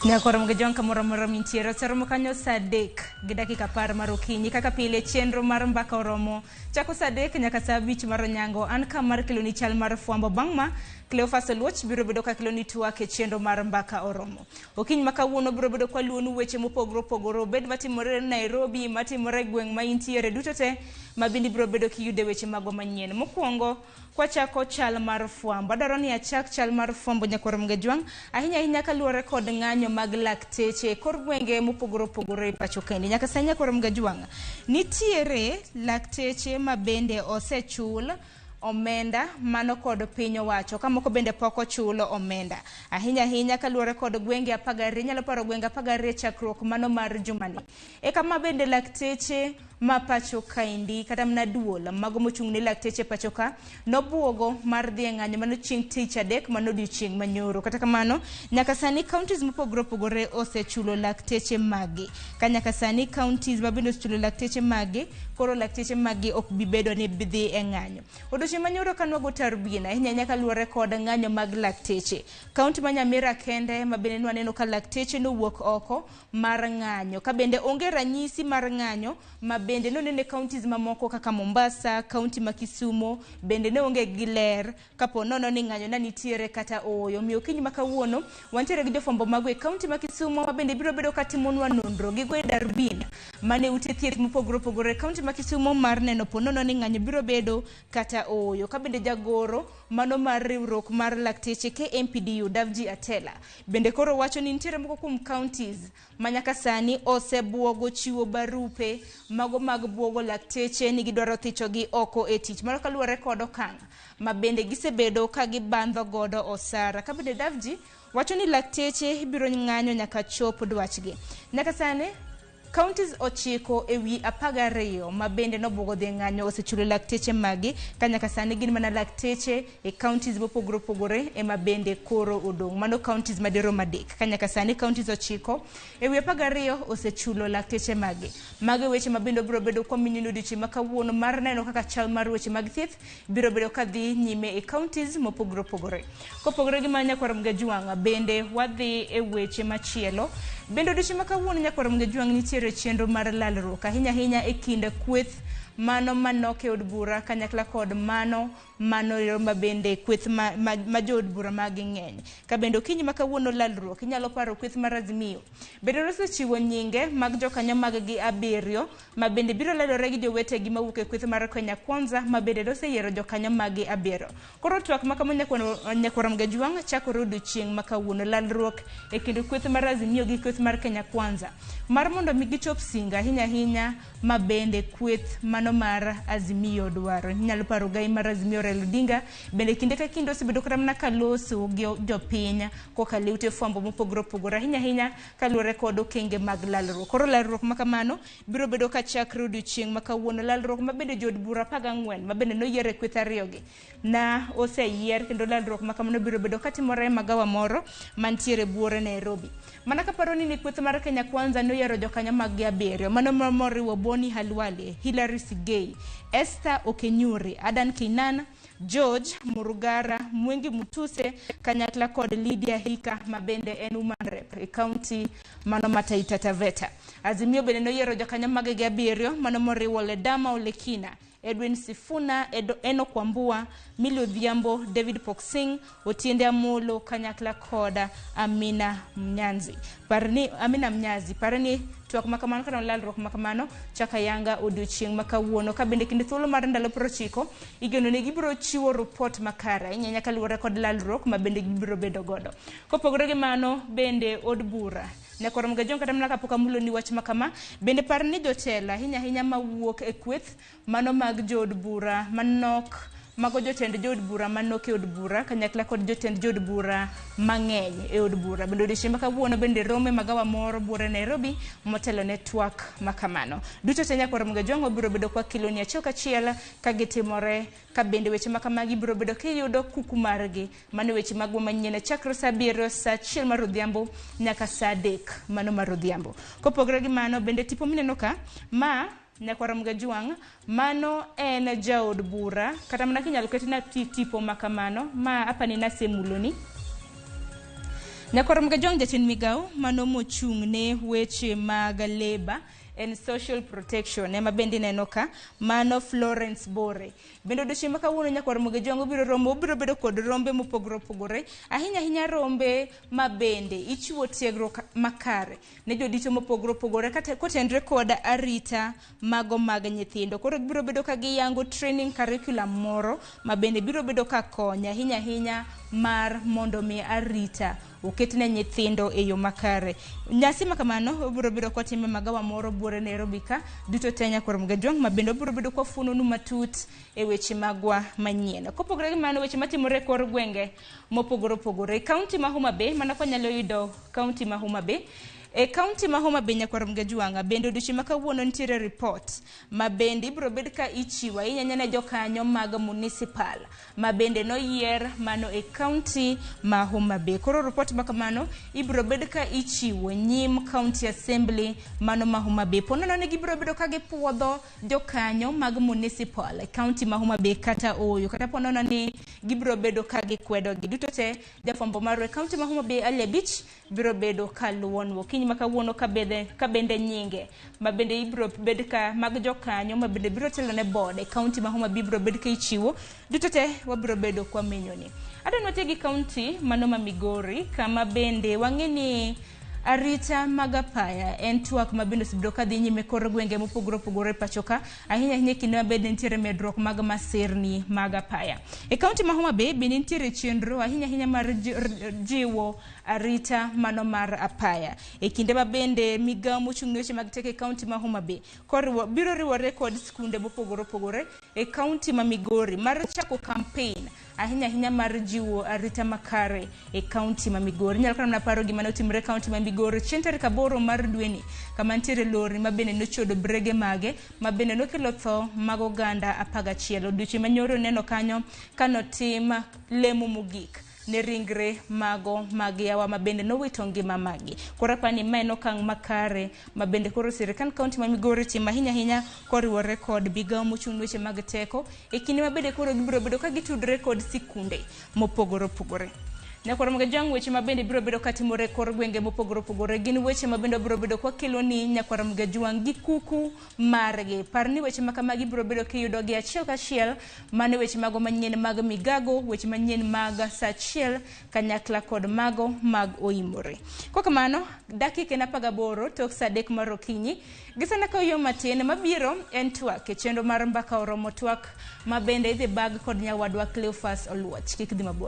Nyakoro mga jonka moro mintiero seromo kanyo sadek gidakika par marokinyi kaka pile chenro mar mbaka oromo chako sadek nyaka saa 5 mar nyango an kamar kiloni chal mar Fwambo bangma Cleophas Luoch biro bedo ka kiloni tuake chenro mar mbaka oromo okiny makawuono biro bedo kwa luonu weche mopogoro bed matimore Nairobi matimore gweng ma intiere duto te mabindi biro bedo kiyude weche mago manyien mokwongo kwa chako chal mar Fwambo adaro ni achak chal mar Fwambo nyakoro mga jwang ahinya kaluore kod ng'anyo mag lakteche kor gwenge mopogore pacho kendi nyaka sanya koro mga jwang nitiere lakteche mabende osechul omenda mano kod piny owacho kamoko bende poko chulo omenda ahinya kaluore kod gwenge 12 nyalo paro gwenge 12 chakruok mano mar jumani e kama bende lakteche ma pacho kaindi kata mna duola mago mochung' ne lakteche pacho ka nobuogo mar dhi ng'anyo mano chieng' tich adek mano odiochieng' manyoro kata kamano nyaka sani counties mopogore osechulo lakteche magi ka nyaka sani counties mabende osechulo lakteche magi koro lakteche magi ok bibedo ni bidhi e ng'anyo odiochieng' manyoro kanwago tarbina nyaka luore kod ng'anyo mag lakteche county ma Nyamira kende mabende nwaneno ka lakteche nowuok oko mar ng'anyo ka bende onge ranyisi mar ng'anyo bende nonene counties mamoko kaka Mombasa, county ma Kisumo, bende ne onge gi ler kapo nono ni ng'anyo na nitiere kata oyo. Miyo kiny makawuono wantiere gi jofwambo mago e county ma Kisumo mabende biro bedo katimonwa nonro gi go darbin mane ute thieth mopogore county ma Kisumo mar neno po nono ni ng'anyo biro bedo kata oyo. Ka bende jagoro mano mar riwruok mar lakteche KMPDU Davji Atela bende koro wacho ni nitiere moko kuom counties manyaka sani osebuogo chiwo barupe mago mag buogo lakteche ni gidwaro thicho gi oko e tich mano kaluore kod okang' ma bende gisebedo ka gibandho godo osara ka bende Davji wacho ni lakteche biro ng'anyo nyaka chop dwachgi nyaka sani counties ochiko ewi 12 ma bende nobuogo dhi ng'anyo osechulo lakteche magi ka nyaka sani gin mana lakteche e counties mopogore ema bende koro odong' mano counties madero madek ka nyaka sani counties ochiko ewi 12 osechulo lakteche magi weche mabende biro bedo kwa minyino dichi makawuono mar neno kaka chal mar weche mag thieth biro bedo kadhi nyime e counties mopogore kopogore gi manya kwa mga jwang bende wadhi e weche machielo bende dichi makawuono nyakoro mga jwang nitiere chenro mar lalruok ahinya e kinde kweth mano manoke od bura kanyakla kod mano mabende kweth ma jood bura magi ng'eny ka bende okinyi makawuono lalruok inyalo paro kweth mar Azimio bende osechiwo nyinge mag jokanyo mag gi 7 ma bende biro lalore gi jowetegi mawuok e kweth mar Kenya Kwanza ma bende oseyiero jokanyo mag gi 7 koro twak makamo nyakoro mga jwang chakore odiochieng' makawuono lalruok e kind kweth mar Azimio gi kweth mar Kenya Kwanza mar mondo mi gichop singa ahinya ma bende kweth mano mar Azimio dwaro nyalo paro gai mar Azimio Raila Odinga bende kinde ka kinde osebedo kata mana kaloso gi jopiny kokalo ute fwambo mopogore ahinya kaluore kod okenge mag lalruok koro lalruok makamano biro bedo ka chakre odiochieng' makawuono lalruok ma bende jood bura 14 ma bende noyiere kweth ariyogi na oseyier kendo lalruok makamano biro bedo katimore magawa moro mantiere buore Nairobi mana kaparo ni kweth mar Kenya Kwanza noyiero jokanyo mag gi 7 mano moriwo Boni Halwale, Hilary Sigei, Esther Okenyuri, Adan Kinan, George Murugara, Mwengi Mutuse, kanyakla kod Lydia Hika mabende en woman rep e county mano Taita Taveta. Azimio bende noyiero jokanyo mag gi 7 mano moriwo Ledama Olekina, Edwin Sifuna, Eno Kwambua, Millie Odhiambo, David Poksing, Otiende Amolo, kanyakla koda Amina Mnyazi. Parni twak makamano kana lalruok makamano chaka yanga odiochieng' makawuono ka bende kinde thuolo mar ndalo 90 igeno ne gibiro chiwo report makare nyaka luore kod lalruok ma bende gibiro bedo godo kopogore gi mano bende od bura nyakoro mga jong kata mana kapok amulo ni wach makama bende parni jotela ahinya mawuok e kweth mano mag jood bura manok mago jotend jood bura manok e od bura kanyakla kod jotend jood bura mang'eny e od bura bende odiochieng' makawuono bende rome magawa moro buore Nairobi motelo ne twak makamano duto te nyakoro mga jong biro bedo kwa kiloni achiel kachiel ka gitimore ka bende weche makamagi biro bedo kiyudo kuku margi mano weche magwa manyien chakre saa 7 saa 1 mar odhiambo nyaka saa 3 mano mar odhiambo kopogore gi mano bende tipo mineno ka ma nyakwara mga jwang mano en jaod bura kata mana kinyalo ketina tipo makamano ma apani nasemuloni Nyakorom Gajong jatend migao mano mochung' ne weche mag labor and social protection ema bende neno ka mano Florence Bore. Bende odiochieng' ma kawuono Nyakorom Gajong biro bedo kod rombe mopogore opogore, ahinya rombe ma bende ichiwo tiegruok makare ne jodito mopogore opogore kotenore kod arita mago mag nyithindo. Koro biro bedo ka giyango training curriculum moro ma bende biro bedo ka konya ahinya mar mondo mi arita oketne nyithindo e yo makare. Nyasi makamano biro bedo kwa time magawa moro buore Nairobi ka duto te Nyakorom Gajong ma bende biro bedo kwa funonu matut e weche magwa manyien. Kopogore gi mano weche matimore kor gwenge mopogore opogore. County ma Homa Bay mana kwa nyalo yudo county ma Homa Bay. E county ma Homa Bay Nyakorom Gajwanga bende odiochieng' ma kawuono nitiere report ma bende ibiro bed ka ichiwo ahinya ne jokanyo mag municipal ma bende noyier mano e county ma Homa Bay. Koro report ma kamano ibiro bed ka ichiwo nyim county assembly mano ma Homa Bay. Ponono ne gibiro bedo ka gipuodho jokanyo mag municipal e county ma Homa Bay kata oyo kata ponono ni gibiro bedo ka gikwedo gi duto te jafwambo mar county ma Homa Bay Ale Beach biro bedo ka luwon kiny makawuono ka bende nyinge ma bende ibiro bed ka mag jokanyo ma bende biro telo ne board e county ma Homa Bay biro bed ka ichiwo duto te wabiro bedo kwa menyoni. Adon wategi county mano ma Migori kama bende wang'eni arita magapaya en twak mabende sibido ka dhi nyime kor gwenge mopogore opogore pachoka ahinya kinde mabende nitiere medruok mag masirni magapaya. E county ma Homa Bay bende nitiere chenro ahinya mar jiwo arita mano mar apaya. E kinde mabende migao mochung' ne weche mag teko e county ma Homa Bay biro riwore kod skunde mopogore opogore e county ma Migori mar chako campaign ahinya mar jiwo arita makare e county ma Migori. Nyalo kana paro gima ne otimre county ma Migori chieng' tarik 8 mar dweni kama nitiere lori ma bende nochodo brege mage ma bende nokelo tho mag oganda 11. Odiochieng' manyoro neno kanyo kanotim lemo mogik ne ringre mago mag yawa ma bende nowito ngima magi. Koro pani mano kang makare ma bende koro sirikal county ma Migori timo ahinya koriwore kod migao mochung' weche mag teko e kinde ma bende koro gibiro bedo ka gitudre kod sikunde mopogore opogore. Nyakorom Gajong weche ma bende biro bedo katimore kor gwenge mopogore opogore gin weche ma bende biro bedo kwa kelo ni Nyakorom Gajwang gi kuku margi. Parni weche ma kamagi biro bedo kiyudo gi achiel kachiel mane weche mago manyien mag migago, weche manyien mag sachiel kanyakla kod mago mag oimore. Kwa kamano dakika na 18 tok saa 3 mar okinyi gisana ka yo matin mabiro en twak e chenro mar mbaka oromo twak ma bende idhi bag kod nyawadwa Cleophas Oluoch. Kik dhi mabor.